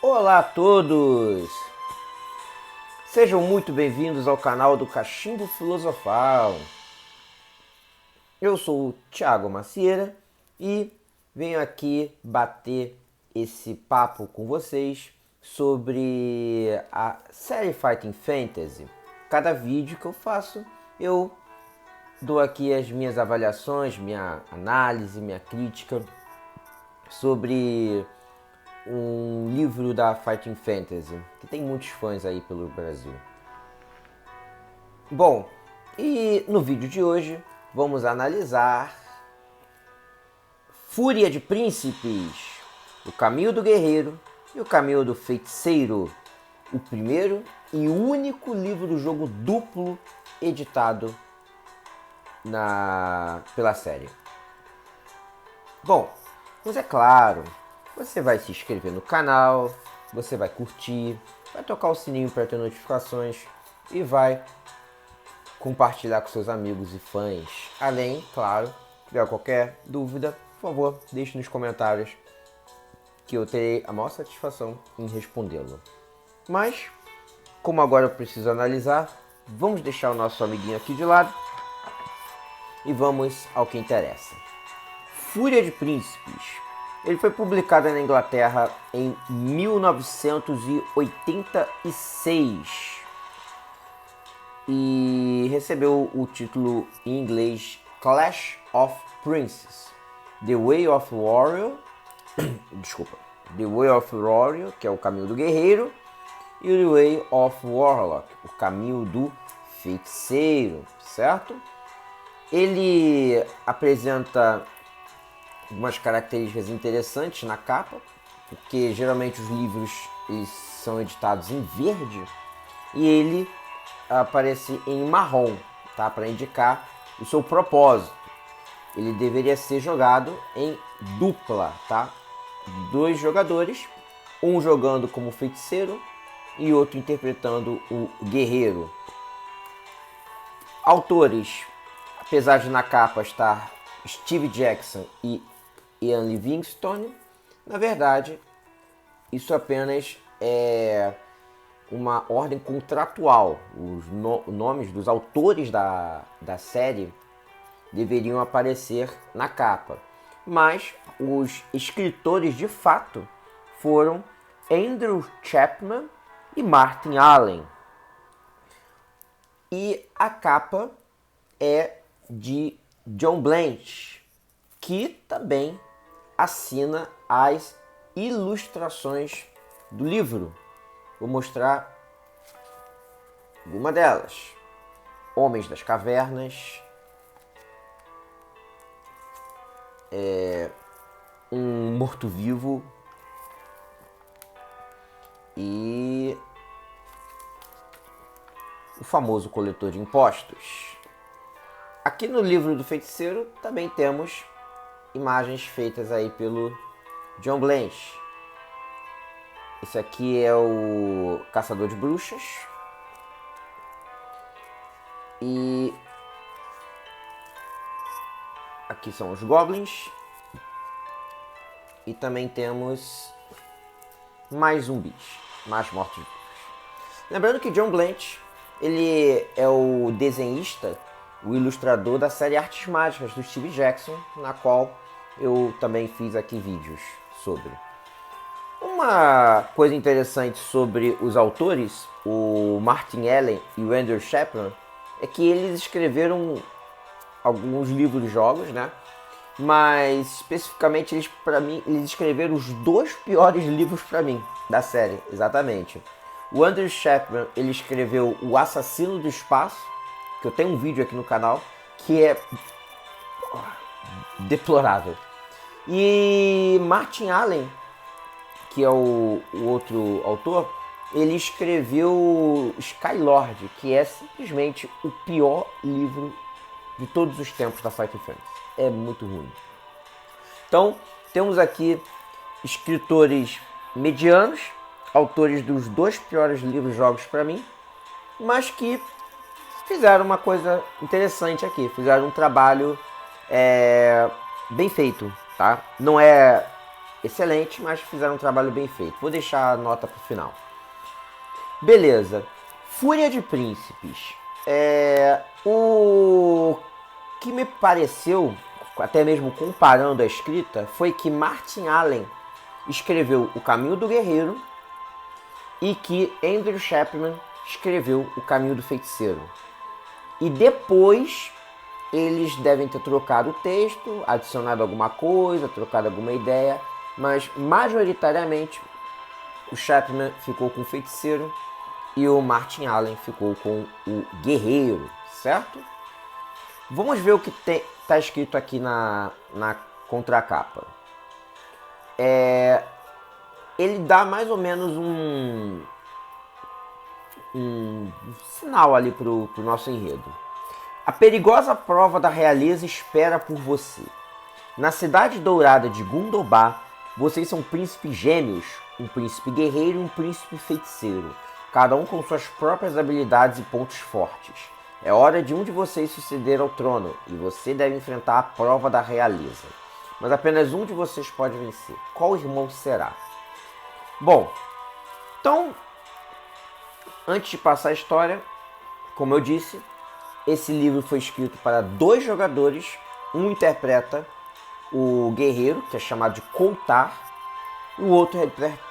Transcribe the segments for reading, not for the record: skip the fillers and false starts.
Olá a todos! Sejam muito bem-vindos ao canal do Cachimbo Filosofal. Eu sou o Thiago Macieira e venho aqui bater esse papo com vocês sobre a série Fighting Fantasy. Cada vídeo que eu faço, eu dou aqui as minhas avaliações, minha análise, minha crítica sobre um livro da Fighting Fantasy, que tem muitos fãs aí pelo Brasil. Bom, e no vídeo de hoje vamos analisar Fúria de Príncipes, O Caminho do Guerreiro e O Caminho do Feiticeiro, o primeiro e único livro do jogo duplo editado pela série. Bom, mas é claro, você vai se inscrever no canal, você vai curtir, vai tocar o sininho para ter notificações e vai compartilhar com seus amigos e fãs. Além, claro, se tiver qualquer dúvida, por favor, deixe nos comentários que eu terei a maior satisfação em respondê-lo. Mas, como agora eu preciso analisar, vamos deixar o nosso amiguinho aqui de lado e vamos ao que interessa. Fúria de Príncipes. Ele foi publicado na Inglaterra em 1986 e recebeu o título em inglês Clash of Princes, The Way of Warrior, The Way of Warrior, que é o caminho do guerreiro, e The Way of Warlock, o caminho do feiticeiro, certo? Ele apresenta algumas características interessantes na capa, porque geralmente os livros eles são editados em verde e ele aparece em marrom, tá? Para indicar o seu propósito. Ele deveria ser jogado em dupla, tá? Dois jogadores, um jogando como feiticeiro e outro interpretando o guerreiro. Autores, apesar de na capa estar Steve Jackson e Ian Livingstone, na verdade, isso apenas é uma ordem contratual. Os nomes dos autores da série deveriam aparecer na capa. Mas os escritores de fato foram Andrew Chapman e Martin Allen. E a capa é de John Blanche, que também assina as ilustrações do livro. Vou mostrar alguma delas. Homens das Cavernas, um morto-vivo e o famoso coletor de impostos. Aqui no livro do feiticeiro também temos imagens feitas aí pelo John Blanche. Esse aqui é o Caçador de Bruxas. E aqui são os Goblins. E também temos mais zumbis, mais mortos-vivos. Lembrando que John Blanche, ele é o desenhista, o ilustrador da série Artes Mágicas do Steve Jackson, na qual eu também fiz aqui vídeos sobre. Uma coisa interessante sobre os autores, o Martin Allen e o Andrew Chapman, é que eles escreveram alguns livros de jogos, né? Mas especificamente eles escreveram os dois piores livros para mim da série, exatamente. O Andrew Chapman, ele escreveu O Assassino do Espaço, que eu tenho um vídeo aqui no canal, que é deplorável. E Martin Allen, que é o outro autor, ele escreveu Skylord, que é simplesmente o pior livro de todos os tempos da Fighting Fantasy. É muito ruim. Então, temos aqui escritores medianos, autores dos dois piores livros jogos para mim, mas que fizeram uma coisa interessante aqui, fizeram um trabalho bem feito, tá? Não é excelente, mas fizeram um trabalho bem feito. Vou deixar a nota para o final. Beleza. Fúria de Príncipes. O que me pareceu, até mesmo comparando a escrita, foi que Martin Allen escreveu O Caminho do Guerreiro e que Andrew Chapman escreveu O Caminho do Feiticeiro. E depois eles devem ter trocado o texto, adicionado alguma coisa, trocado alguma ideia, mas majoritariamente o Chapman ficou com o Feiticeiro e o Martin Allen ficou com o Guerreiro, certo? Vamos ver o que está escrito aqui na contracapa. Ele dá mais ou menos um sinal ali para o nosso enredo. A perigosa prova da realeza espera por você. Na cidade dourada de Gundobad, vocês são príncipes gêmeos, um príncipe guerreiro e um príncipe feiticeiro, cada um com suas próprias habilidades e pontos fortes. É hora de um de vocês suceder ao trono, e você deve enfrentar a prova da realeza. Mas apenas um de vocês pode vencer. Qual irmão será? Bom, então, antes de passar a história, como eu disse, esse livro foi escrito para 2 jogadores. Um interpreta o guerreiro, que é chamado de Koltar, e o outro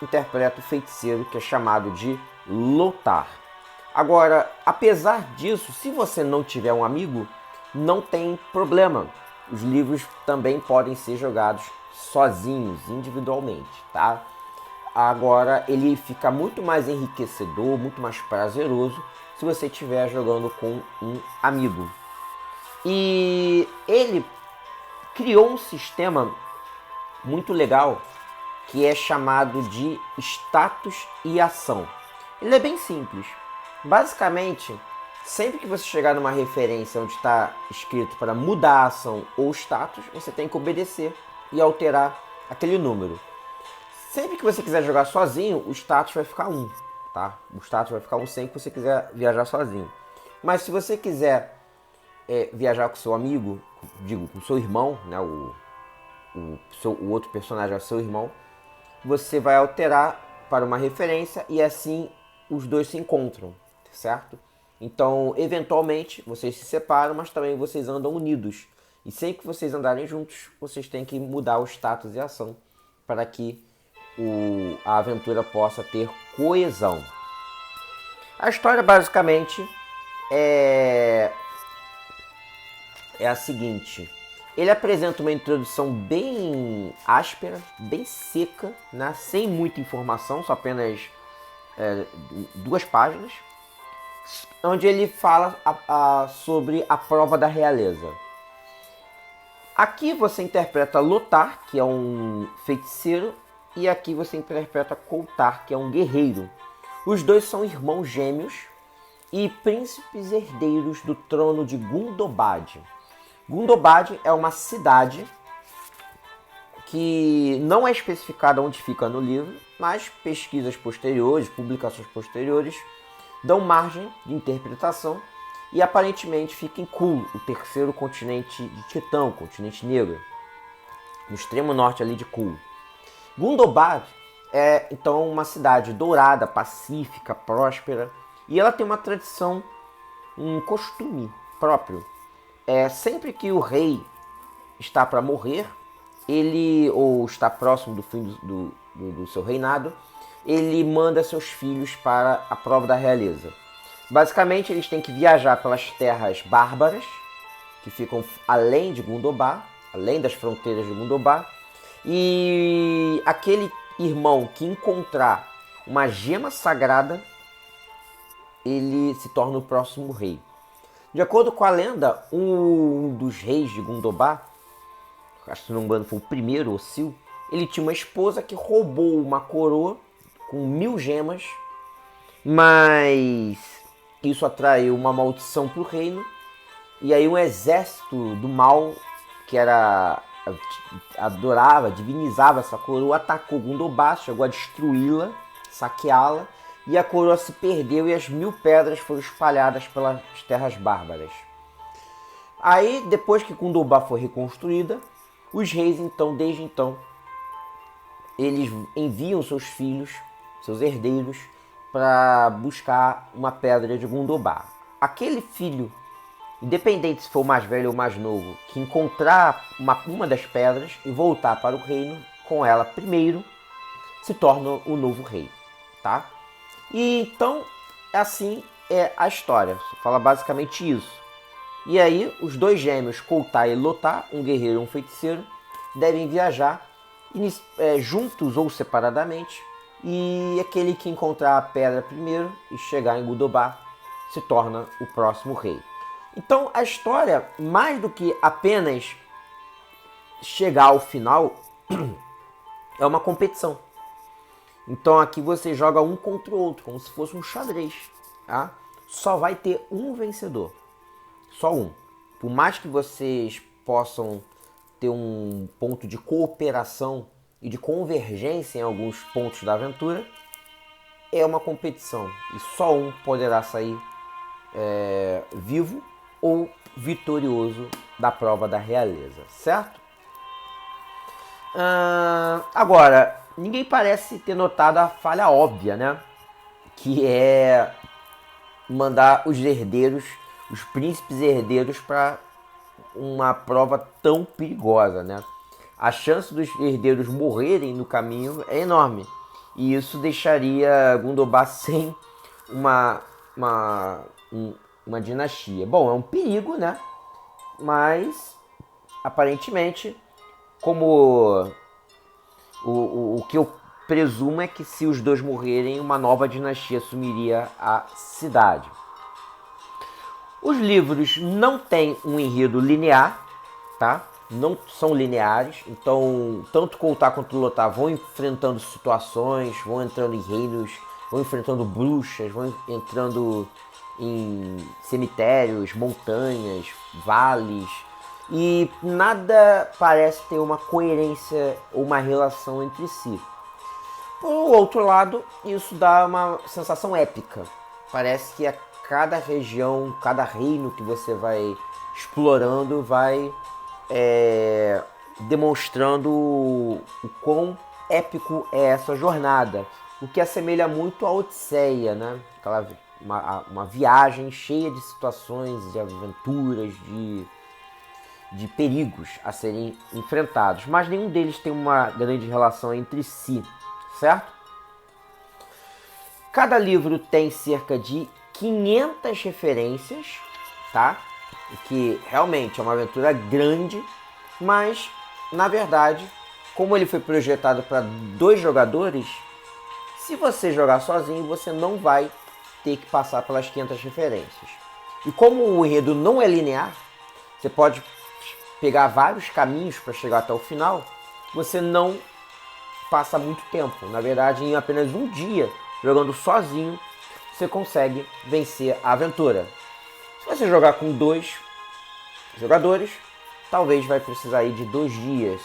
interpreta o feiticeiro, que é chamado de Lothar. Agora, apesar disso, se você não tiver um amigo, não tem problema. Os livros também podem ser jogados sozinhos, individualmente, tá? Agora, ele fica muito mais enriquecedor, muito mais prazeroso se você estiver jogando com um amigo. E ele criou um sistema muito legal que é chamado de status e ação. Ele é bem simples. Basicamente, sempre que você chegar numa referência onde está escrito para mudar a ação ou status, você tem que obedecer e alterar aquele número. Sempre que você quiser jogar sozinho, o status vai ficar 1, tá? O status vai ficar 1 sempre que você quiser viajar sozinho. Mas se você quiser viajar com seu amigo, digo, com seu irmão, né? O outro personagem é o seu irmão, você vai alterar para uma referência e assim os dois se encontram, certo? Então, eventualmente, vocês se separam, mas também vocês andam unidos. E sempre que vocês andarem juntos, vocês têm que mudar o status e a ação para que a aventura possa ter coesão. A história basicamente é a seguinte. Ele apresenta uma introdução bem áspera, bem seca, né? Sem muita informação, só apenas 2 páginas, onde ele fala sobre a prova da realeza. Aqui você interpreta Lothar, que é um feiticeiro, e aqui você interpreta Koltar, que é um guerreiro. Os dois são irmãos gêmeos e príncipes herdeiros do trono de Gundobad. Gundobad é uma cidade que não é especificada onde fica no livro, mas pesquisas posteriores, publicações posteriores, dão margem de interpretação e aparentemente fica em Kul, o terceiro continente de Titã, o continente negro, no extremo norte ali de Kul. Gundobad é então uma cidade dourada, pacífica, próspera, e ela tem uma tradição, um costume próprio. Sempre que o rei está para morrer, ou está próximo do fim do seu reinado, ele manda seus filhos para a prova da realeza. Basicamente, eles têm que viajar pelas terras bárbaras, que ficam além de Gundobad, além das fronteiras de Gundobad, e aquele irmão que encontrar uma gema sagrada, ele se torna o próximo rei. De acordo com a lenda, um dos reis de Gundobad, acho que se não me engano foi o primeiro, Ossil, ele tinha uma esposa que roubou uma coroa com 1000 gemas, mas isso atraiu uma maldição para o reino, e aí um exército do mal, que adorava, divinizava essa coroa, atacou Gundobad, chegou a destruí-la, saqueá-la, e a coroa se perdeu e as 1000 pedras foram espalhadas pelas terras bárbaras. Aí, depois que Gundobad foi reconstruída, os reis, então, desde então, eles enviam seus filhos, seus herdeiros, para buscar uma pedra de Gundobad. Aquele filho, independente se for mais velho ou mais novo, que encontrar uma das pedras e voltar para o reino com ela primeiro, se torna o novo rei, tá? E então, assim é a história. Fala basicamente isso. E aí, os dois gêmeos, Koltai e Lothar, um guerreiro e um feiticeiro, devem viajar juntos ou separadamente. E aquele que encontrar a pedra primeiro e chegar em Gundobad se torna o próximo rei. Então, a história, mais do que apenas chegar ao final, é uma competição. Então aqui você joga um contra o outro, como se fosse um xadrez. Tá? Só vai ter um vencedor. Só um. Por mais que vocês possam ter um ponto de cooperação e de convergência em alguns pontos da aventura, é uma competição. E só um poderá sair vivo ou vitorioso da prova da realeza. Certo? Agora, ninguém parece ter notado a falha óbvia, né? Que é mandar os herdeiros, os príncipes herdeiros, para uma prova tão perigosa, né? A chance dos herdeiros morrerem no caminho é enorme. E isso deixaria Gundobad sem uma dinastia. Bom, é um perigo, né? Mas, aparentemente, como o que eu presumo é que se os dois morrerem, uma nova dinastia assumiria a cidade. Os livros não têm um enredo linear, tá? Não são lineares, então tanto Koltai quanto Lothar vão enfrentando situações, vão entrando em reinos, vão enfrentando bruxas, vão entrando em cemitérios, montanhas, vales, e nada parece ter uma coerência ou uma relação entre si. Por outro lado, isso dá uma sensação épica. Parece que a cada região, cada reino que você vai explorando vai demonstrando o quão épico é essa jornada. O que assemelha muito à Odisseia, né? Uma viagem cheia de situações, de aventuras, de perigos a serem enfrentados. Mas nenhum deles tem uma grande relação entre si, certo? Cada livro tem cerca de 500 referências, tá? O que realmente é uma aventura grande, mas, na verdade, como ele foi projetado para 2 jogadores, se você jogar sozinho, você não vai ter que passar pelas 500 referências. E como o enredo não é linear, você pode pegar vários caminhos para chegar até o final, você não passa muito tempo. Na verdade, em apenas um dia, jogando sozinho, você consegue vencer a aventura. Se você jogar com 2 jogadores, talvez vai precisar ir de 2 dias,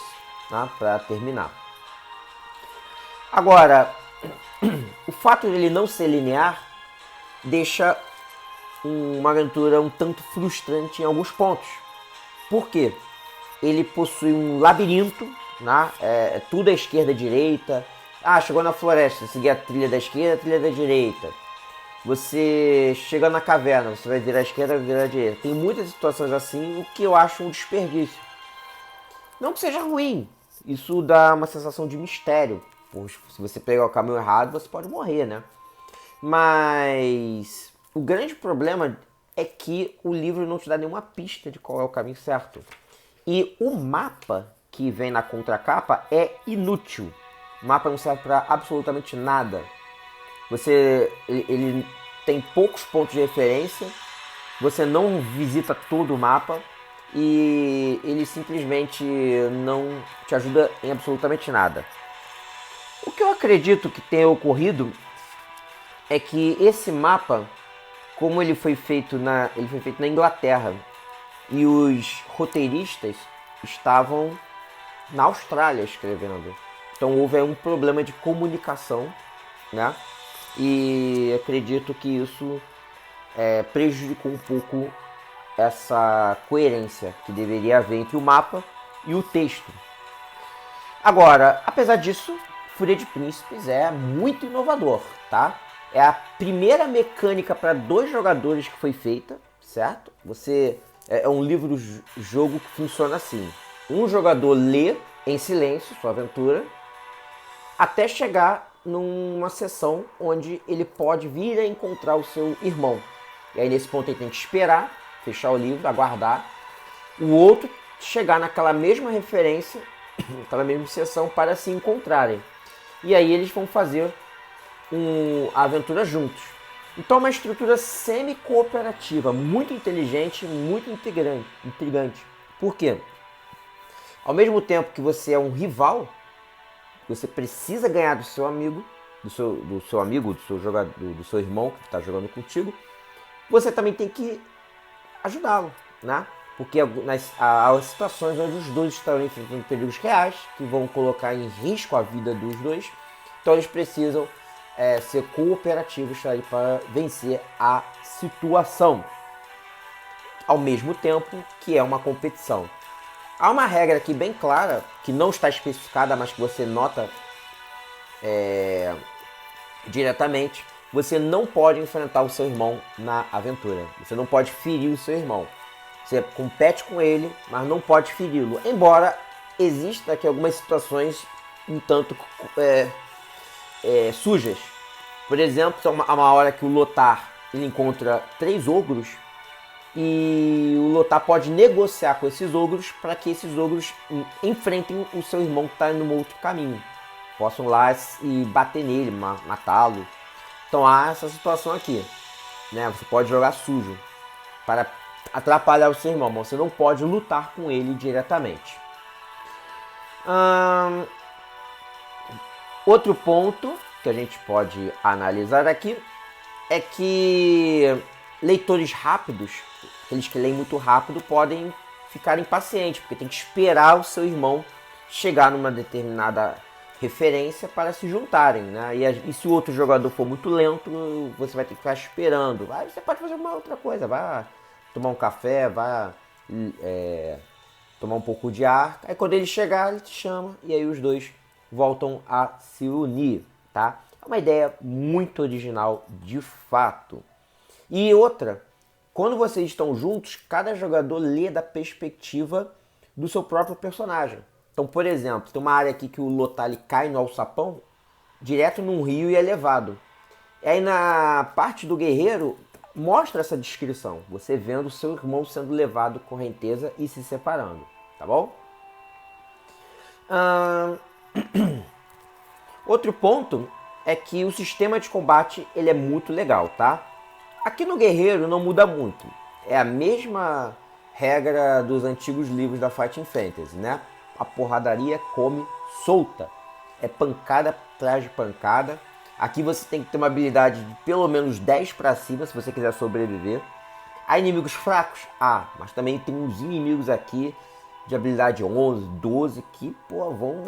tá, para terminar. Agora, o fato de ele não ser linear deixa uma aventura um tanto frustrante em alguns pontos. Por quê? Ele possui um labirinto, né? Tudo à esquerda e direita. Chegou na floresta, seguir a trilha da esquerda, a trilha da direita. Você chega na caverna, você vai virar à esquerda, vai virar à direita. Tem muitas situações assim, o que eu acho um desperdício. Não que seja ruim, isso dá uma sensação de mistério. Se você pegar o caminho errado, você pode morrer, né? Mas o grande problema é que o livro não te dá nenhuma pista de qual é o caminho certo. E o mapa que vem na contracapa é inútil. O mapa não serve para absolutamente nada. Ele tem poucos pontos de referência, você não visita todo o mapa e ele simplesmente não te ajuda em absolutamente nada. O que eu acredito que tenha ocorrido é que esse mapa, como ele foi feito na Inglaterra e os roteiristas estavam na Austrália escrevendo, então houve um problema de comunicação, né? E acredito que isso prejudicou um pouco essa coerência que deveria haver entre o mapa e o texto. Agora, apesar disso, Fúria de Príncipes é muito inovador, tá? É a primeira mecânica para 2 jogadores que foi feita, certo? É um livro-jogo que funciona assim. Um jogador lê em silêncio sua aventura até chegar numa sessão onde ele pode vir a encontrar o seu irmão. E aí nesse ponto ele tem que esperar, fechar o livro, aguardar o outro chegar naquela mesma referência, naquela mesma sessão para se encontrarem. E aí eles vão fazer a aventura juntos. Então é uma estrutura semi-cooperativa, muito inteligente, muito intrigante. Por quê? Ao mesmo tempo que você é um rival, você precisa ganhar do seu amigo, do seu jogador, do seu irmão que está jogando contigo, você também tem que ajudá-lo, né? Porque há situações onde os dois estão enfrentando perigos reais, que vão colocar em risco a vida dos dois, então eles precisam ser cooperativos aí para vencer a situação, ao mesmo tempo que é uma competição. Há uma regra aqui bem clara, que não está especificada, mas que você nota diretamente. Você não pode enfrentar o seu irmão na aventura. Você não pode ferir o seu irmão. Você compete com ele, mas não pode feri-lo. Embora exista aqui algumas situações um tanto sujas. Por exemplo, há uma hora que o Lothar ele encontra 3 ogros e o Lothar pode negociar com esses ogros para que esses ogros enfrentem o seu irmão que está indo no outro caminho. Possam lá e bater nele, matá-lo. Então há essa situação aqui, né? Você pode jogar sujo para atrapalhar o seu irmão, mas você não pode lutar com ele diretamente. Outro ponto que a gente pode analisar aqui é que leitores rápidos, aqueles que leem muito rápido, podem ficar impacientes, porque tem que esperar o seu irmão chegar numa determinada referência para se juntarem, né? E se o outro jogador for muito lento, você vai ter que ficar esperando. Aí você pode fazer uma outra coisa, vai tomar um café, vai tomar um pouco de ar. Aí quando ele chegar, ele te chama e aí os dois voltam a se unir, tá? É uma ideia muito original de fato. E outra, quando vocês estão juntos, cada jogador lê da perspectiva do seu próprio personagem. Então, por exemplo, tem uma área aqui que o Lothar cai no alçapão, direto num rio e é levado. E aí na parte do guerreiro, mostra essa descrição. Você vendo o seu irmão sendo levado correnteza e se separando, tá bom? Outro ponto é que o sistema de combate ele é muito legal, tá? Aqui no guerreiro não muda muito. É a mesma regra dos antigos livros da Fighting Fantasy, né? A porradaria come solta. É pancada atrás de pancada. Aqui você tem que ter uma habilidade de pelo menos 10 para cima se você quiser sobreviver. Há inimigos fracos? Mas também tem uns inimigos aqui de habilidade 11, 12 que vão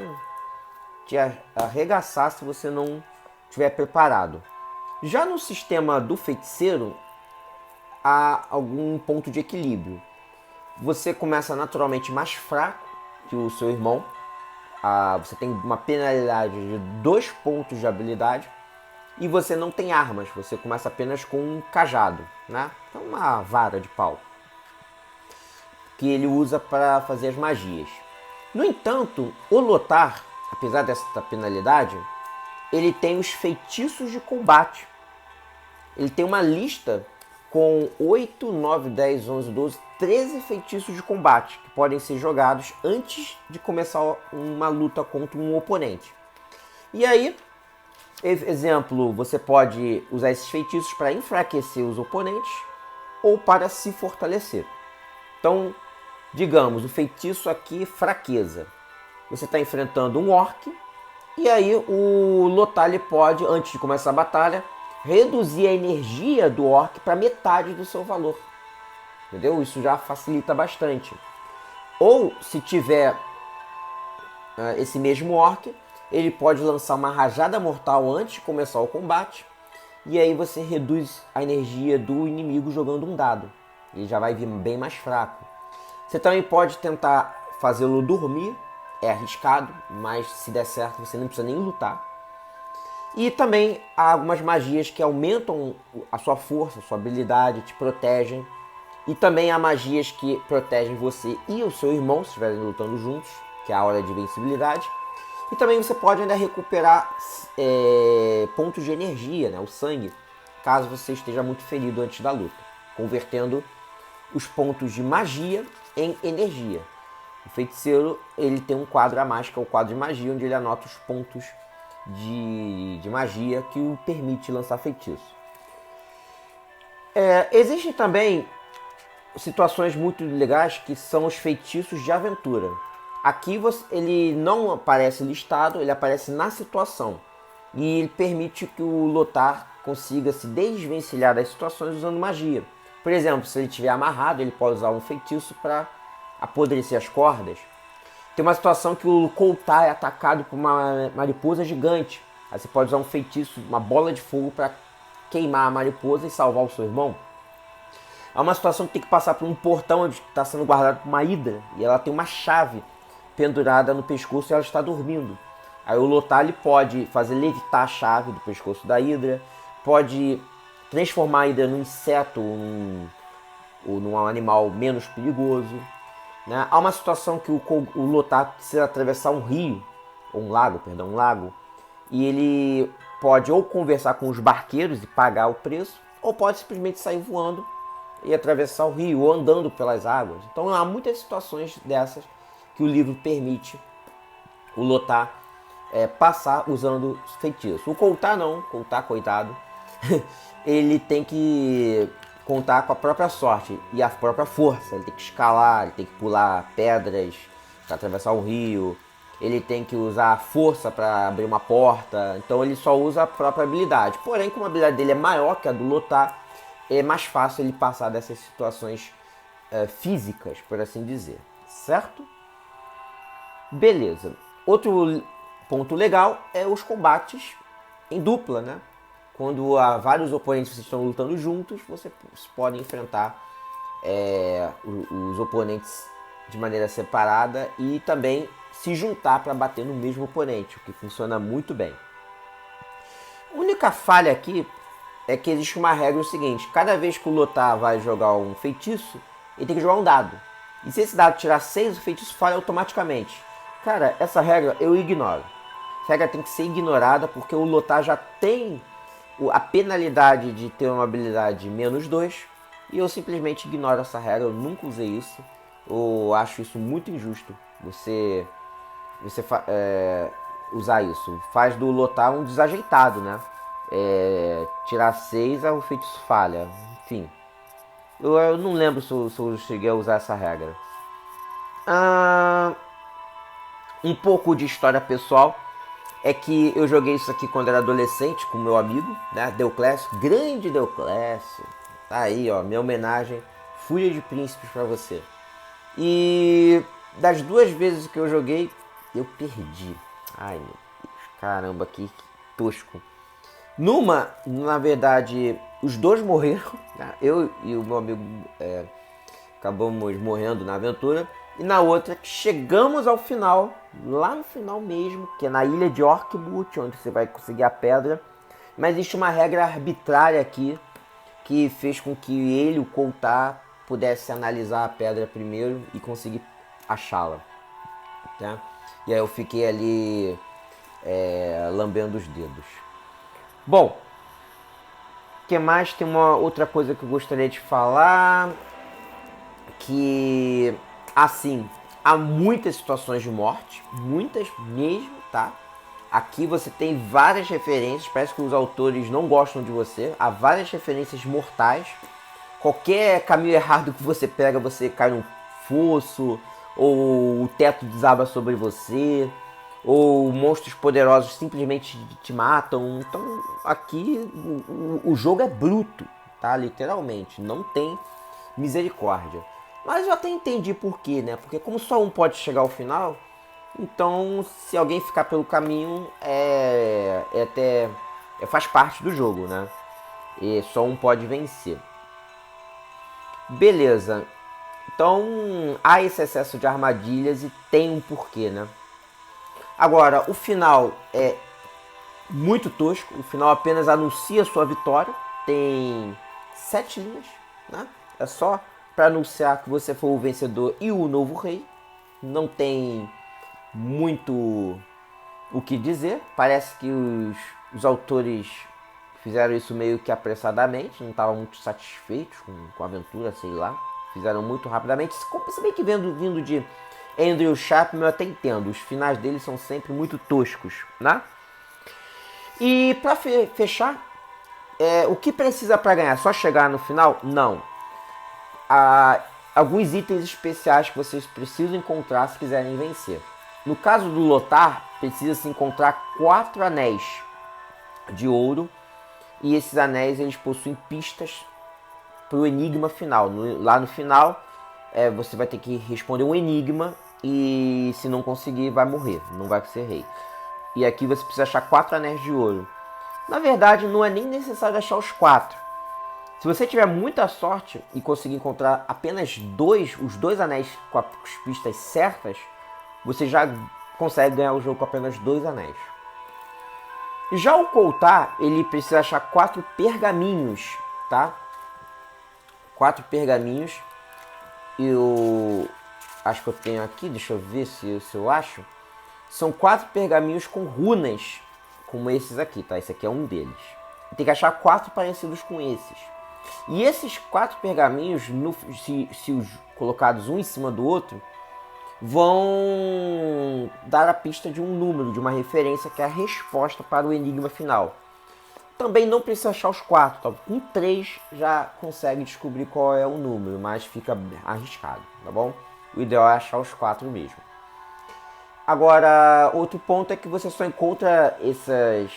te arregaçar se você não estiver preparado. Já no sistema do feiticeiro, há algum ponto de equilíbrio. Você começa naturalmente mais fraco que o seu irmão. Você tem uma penalidade de 2 pontos de habilidade. E você não tem armas, você começa apenas com um cajado, né? É uma vara de pau que ele usa para fazer as magias. No entanto, o Lothar, apesar dessa penalidade, ele tem os feitiços de combate. Ele tem uma lista com 8, 9, 10, 11, 12, 13 feitiços de combate que podem ser jogados antes de começar uma luta contra um oponente. E aí, exemplo, você pode usar esses feitiços para enfraquecer os oponentes ou para se fortalecer. Então, digamos, o feitiço aqui, fraqueza. Você está enfrentando um orc e aí o Lothar pode, antes de começar a batalha, reduzir a energia do orc para metade do seu valor. Entendeu? Isso já facilita bastante. Ou, se tiver esse mesmo orc, ele pode lançar uma rajada mortal antes de começar o combate. E aí você reduz a energia do inimigo jogando um dado. Ele já vai vir bem mais fraco. Você também pode tentar fazê-lo dormir. É arriscado, mas se der certo você não precisa nem lutar. E também há algumas magias que aumentam a sua força, a sua habilidade, te protegem. E também há magias que protegem você e o seu irmão, se estiverem lutando juntos, que é a aura de invencibilidade. E também você pode ainda recuperar pontos de energia, né, o sangue, caso você esteja muito ferido antes da luta, convertendo os pontos de magia em energia. O feiticeiro ele tem um quadro a mais, que é o quadro de magia, onde ele anota os pontos de magia que o permite lançar feitiço. Existem também situações muito legais que são os feitiços de aventura. Aqui ele não aparece listado, ele aparece na situação. E ele permite que o Lothar consiga se desvencilhar das situações usando magia. Por exemplo, se ele estiver amarrado, ele pode usar um feitiço para apodrecer as cordas. Tem uma situação que o Coulthar é atacado por uma mariposa gigante. Aí você pode usar um feitiço, uma bola de fogo para queimar a mariposa e salvar o seu irmão. Há uma situação que tem que passar por um portão onde está sendo guardado por uma hidra e ela tem uma chave pendurada no pescoço e ela está dormindo. Aí o Lothar ele pode fazer levitar a chave do pescoço da hidra, pode transformar a hidra num inseto ou num animal menos perigoso. Né? Há uma situação que o Lothar precisa atravessar um rio, ou um lago, e ele pode ou conversar com os barqueiros e pagar o preço, ou pode simplesmente sair voando e atravessar o rio, ou andando pelas águas. Então há muitas situações dessas que o livro permite o Lothar passar usando feitiço. O Coulthar não, Coulthar, coitado, ele tem que contar com a própria sorte e a própria força. Ele tem que escalar, ele tem que pular pedras para atravessar o rio, ele tem que usar a força para abrir uma porta. Então ele só usa a própria habilidade. Porém, como a habilidade dele é maior que a do Lothar, é mais fácil ele passar dessas situações físicas, por assim dizer. Certo? Beleza. Outro ponto legal é os combates em dupla, né? Quando há vários oponentes que estão lutando juntos, você pode enfrentar os oponentes de maneira separada e também se juntar para bater no mesmo oponente, o que funciona muito bem. A única falha aqui é que existe uma regra seguinte: cada vez que o Lothar vai jogar um feitiço, ele tem que jogar um dado. E se esse dado tirar 6, o feitiço falha automaticamente. Cara, essa regra eu ignoro. Essa regra tem que ser ignorada porque o Lothar já tem a penalidade de ter uma habilidade -2 e eu simplesmente ignoro essa regra, eu nunca usei isso. Eu acho isso muito injusto, você usar isso. Faz do Lothar um desajeitado, né? Tirar 6, o feitiço falha. Enfim, eu não lembro se eu cheguei a usar essa regra. Um pouco de história pessoal é que eu joguei isso aqui quando era adolescente com meu amigo, né? Deoclésio, grande Deoclésio. Tá aí, ó, minha homenagem, Fúria de Príncipes pra você. E das 2 vezes que eu joguei, eu perdi. Ai, meu Deus, caramba, que tosco. Numa, na verdade, os 2 morreram, né? Eu e o meu amigo acabamos morrendo na aventura. E na outra, chegamos ao final, lá no final mesmo, que é na ilha de Orkmut, onde você vai conseguir a pedra. Mas existe uma regra arbitrária aqui, que fez com que ele, o Coulthar, pudesse analisar a pedra primeiro e conseguir achá-la. Tá? E aí eu fiquei ali lambendo os dedos. Bom, o que mais? Tem uma outra coisa que eu gostaria de falar, que assim, há muitas situações de morte, muitas mesmo, tá? Aqui você tem várias referências, parece que os autores não gostam de você, há várias referências mortais. Qualquer caminho errado que você pega, você cai num fosso, ou o teto desaba sobre você, ou monstros poderosos simplesmente te matam. Então aqui o jogo é bruto, tá? Literalmente, não tem misericórdia. Mas eu até entendi por quê, né? Porque como só um pode chegar ao final, então se alguém ficar pelo caminho, faz parte do jogo, né? E só um pode vencer. Beleza. Então há esse excesso de armadilhas e tem um porquê, né? Agora, o final é muito tosco. O final apenas anuncia sua vitória. Tem 7 linhas, né? É só para anunciar que você foi o vencedor e o novo rei. Não tem muito o que dizer. Parece que os autores fizeram isso meio que apressadamente, não estavam muito satisfeitos com a aventura, sei lá. Fizeram muito rapidamente. Se bem que vindo de Andrew Chapman, eu até entendo. Os finais dele são sempre muito toscos, né? E para fechar, o que precisa para ganhar? Só chegar no final? Não. Há alguns itens especiais que vocês precisam encontrar se quiserem vencer. No caso do Lothar, precisa-se encontrar 4 anéis de ouro. E esses anéis eles possuem pistas para o enigma final. Lá no final, você vai ter que responder um enigma. E se não conseguir, vai morrer. Não vai ser rei. E aqui você precisa achar 4 anéis de ouro. Na verdade, não é nem necessário achar os 4. Se você tiver muita sorte e conseguir encontrar apenas os 2 anéis com as pistas certas, você já consegue ganhar o jogo com apenas 2 anéis. Já o Coltar, ele precisa achar 4 pergaminhos, tá? 4 pergaminhos. Eu acho que eu tenho aqui, deixa eu ver se eu acho. São 4 pergaminhos com runas, como esses aqui, tá? Esse aqui é um deles. Tem que achar 4 parecidos com esses. E esses 4 pergaminhos, se os colocados um em cima do outro, vão dar a pista de um número, de uma referência, que é a resposta para o enigma final. Também não precisa achar os 4, tá? Com 3 já consegue descobrir qual é o número, mas fica arriscado, tá bom? O ideal é achar os 4 mesmo. Agora, outro ponto é que você só encontra essas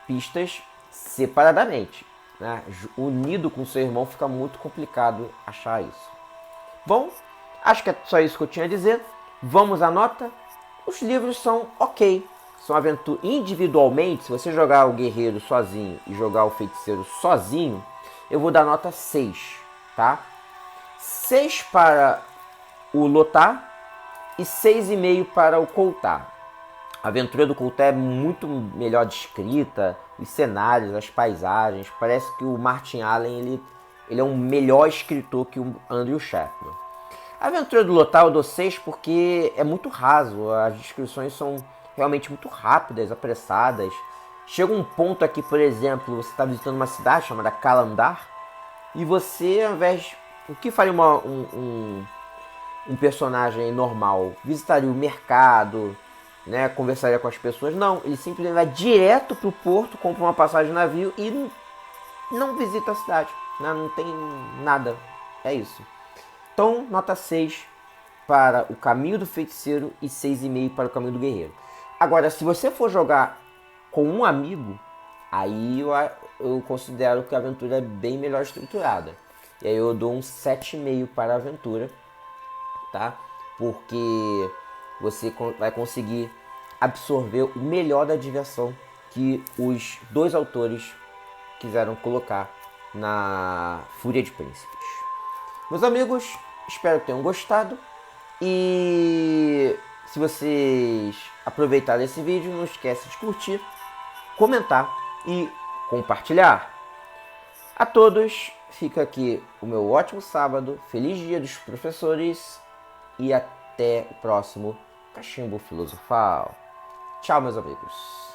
pistas separadamente, né? Unido com seu irmão fica muito complicado achar isso. Bom, acho que é só isso que eu tinha a dizer. Vamos à nota. Os livros são ok. São aventuras individualmente. Se você jogar o guerreiro sozinho e jogar o feiticeiro sozinho, eu vou dar nota 6, tá? 6 para o Lothar e 6,5 para o Coltar. A aventura do Coltar é muito melhor descrita, os cenários, as paisagens. Parece que o Martin Allen ele é um melhor escritor que o Andrew Chapman. A aventura do Lothar eu dou 6 porque é muito raso, as descrições são realmente muito rápidas, apressadas. Chega um ponto aqui, por exemplo, você está visitando uma cidade chamada Kalandar e você, ao invés... O que faria um personagem normal? Visitaria o mercado, né, conversaria com as pessoas? Não, ele simplesmente vai direto para o porto, compra uma passagem de navio e não visita a cidade, né? Não tem nada, é isso. Então, nota 6 para o Caminho do Feiticeiro e 6,5 para o Caminho do Guerreiro. Agora, se você for jogar com um amigo, aí eu considero que a aventura é bem melhor estruturada. E aí eu dou um 7,5 para a aventura, tá? Porque você vai conseguir absorver o melhor da diversão que os 2 autores quiseram colocar na Fúria de Príncipes. Meus amigos, espero que tenham gostado. E se vocês aproveitaram esse vídeo, não esquece de curtir, comentar e compartilhar. A todos, fica aqui o meu ótimo sábado, feliz dia dos professores e até o próximo Cachimbo Filosofal. Tchau, meus amigos.